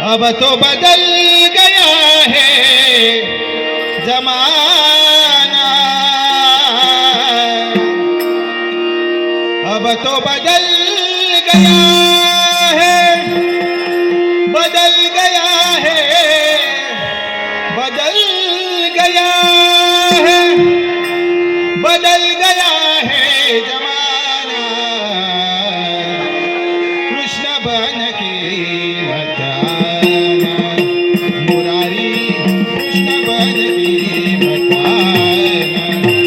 अब तो बदल गया है जमाना, अब तो बदल गया है, बदल गया है, बदल गया है, बदल गया है जमाना। कृष्ण बन के बताना मुरारी, कृष्ण बन के बताना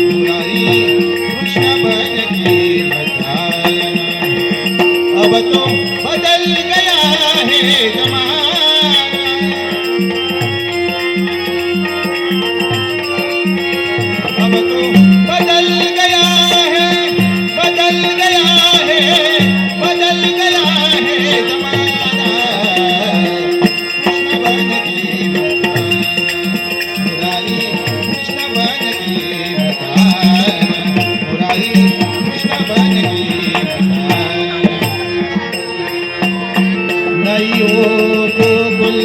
मुरारी, कृष्ण बन के बताना। अब तो बदल गया है जमाना, अब तो बदल गया है, बदल गया है, बदल गया है जमाना। कृष्ण बन के बताना मुरारी, कृष्ण बन के बताना मुरारी, कृष्ण बन के बताना। नैयों को गुल